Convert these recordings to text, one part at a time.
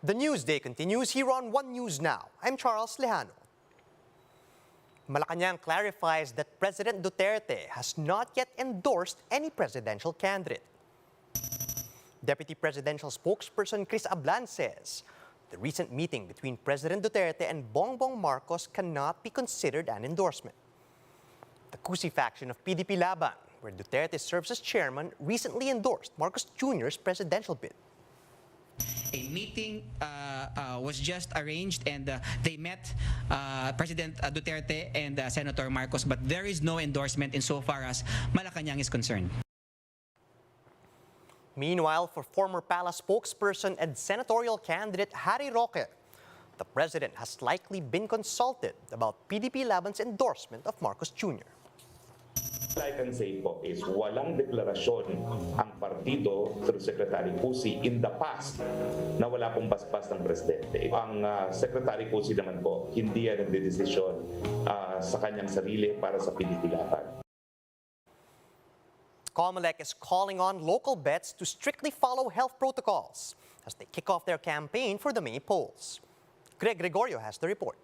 The Newsday continues here on One News Now. I'm Charles Lejano. Malacanang clarifies that President Duterte has not yet endorsed any presidential candidate. Deputy Presidential Spokesperson Chris Ablan says the recent meeting between President Duterte and Bongbong Marcos cannot be considered an endorsement. The Cusi faction of PDP Laban, where Duterte serves as chairman, recently endorsed Marcos Jr.'s presidential bid. A meeting was just arranged and they met President Duterte and Senator Marcos, but there is no endorsement insofar as Malacanang is concerned. Meanwhile, for former PALA spokesperson and senatorial candidate Harry Roque, the president has likely been consulted about PDP Laban's endorsement of Marcos Jr. All I can say po is walang deklarasyon ang partido through Secretary Cusi in the past na wala pong basbas ng presidente. Ang Secretary Cusi naman po, hindi yan nagdedesisyon sa kanyang sarili para sa PDP Laban. COMELEC is calling on local bets to strictly follow health protocols as they kick off their campaign for the May polls. Greg Gregorio has the report.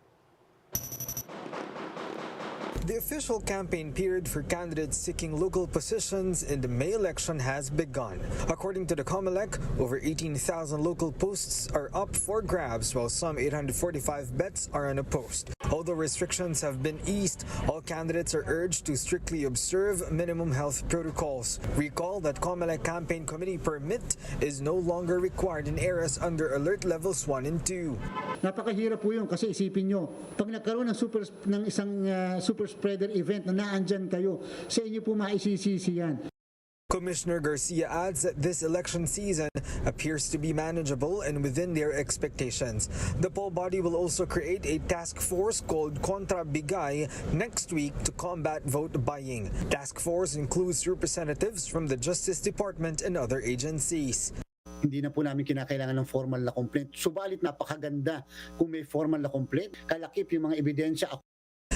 The official campaign period for candidates seeking local positions in the May election has begun. According to the COMELEC, over 18,000 local posts are up for grabs, while some 845 bets are unopposed. Although restrictions have been eased, all candidates are urged to strictly observe minimum health protocols. Recall that COMELEC campaign committee permit is no longer required in areas under alert levels 1 and 2. Napakahirap po yun kasi isipin nyo, pag nagkaroon ng isang super spreader event na naandyan kayo, sa inyo po maisisisi yan. Commissioner Garcia adds that this election season appears to be manageable and within their expectations. The poll body will also create a task force called Contra Bigay next week to combat vote buying. Task force includes representatives from the Justice Department and other agencies. Hindi na po namin kinakailangan ng formal na complaint. Subalit napakaganda kung may formal na complaint. Kalakip yung mga ebidensya.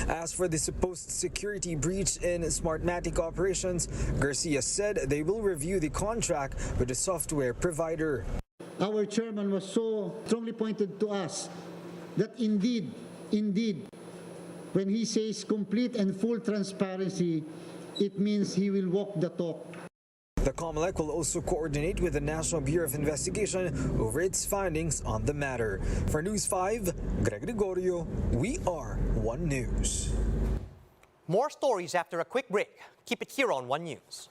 As for the supposed security breach in Smartmatic operations, Garcia said they will review the contract with the software provider. Our chairman was so strongly pointed to us that indeed, when he says complete and full transparency, it means he will walk the talk. The COMELEC will also coordinate with the National Bureau of Investigation over its findings on the matter. For News 5, Greg Gregorio, we are One News. More stories after a quick break. Keep it here on One News.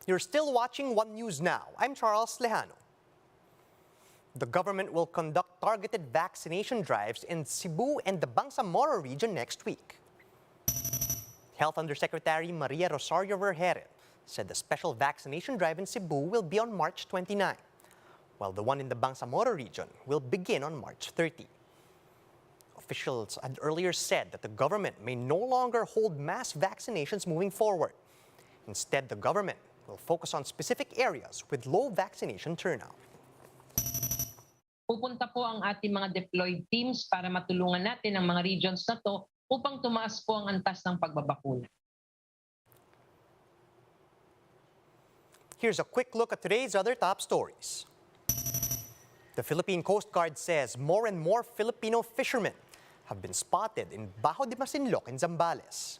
You're still watching One News Now. I'm Charles Lejano. The government will conduct targeted vaccination drives in Cebu and the Bangsamoro region next week. Health Undersecretary Maria Rosario Vergere said the special vaccination drive in Cebu will be on March 29, while the one in the Bangsamoro region will begin on March 30. Officials had earlier said that the government may no longer hold mass vaccinations moving forward. Instead, the government will focus on specific areas with low vaccination turnout. Pupunta po ang ating mga deployed teams para matulungan natin ang mga regions na to upang tumaas po ang antas ng pagbabakuna. Here's a quick look at today's other top stories. The Philippine Coast Guard says more and more Filipino fishermen have been spotted in Bajo de Masinloc in Zambales.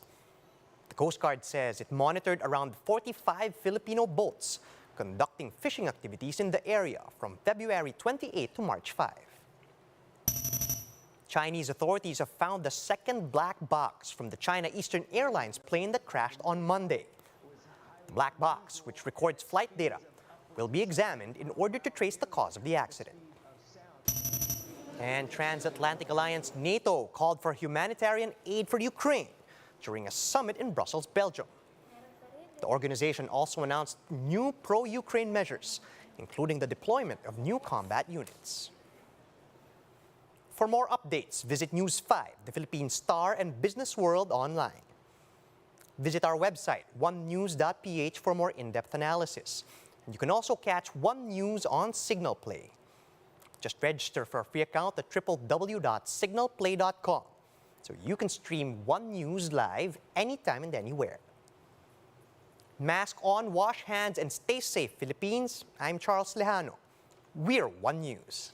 The Coast Guard says it monitored around 45 Filipino boats conducting fishing activities in the area from February 28 to March 5. Chinese authorities have found the second black box from the China Eastern Airlines plane that crashed on Monday. The black box, which records flight data, will be examined in order to trace the cause of the accident. And Transatlantic Alliance NATO called for humanitarian aid for Ukraine during a summit in Brussels, Belgium. The organization also announced new pro-Ukraine measures, including the deployment of new combat units. For more updates, visit News 5, the Philippine Star, and Business World online. Visit our website, onenews.ph, for more in-depth analysis. And you can also catch One News on Signal Play. Just register for a free account at www.signalplay.com so you can stream One News live anytime and anywhere. Mask on, wash hands, and stay safe, Philippines. I'm Charles Lejano. We're One News.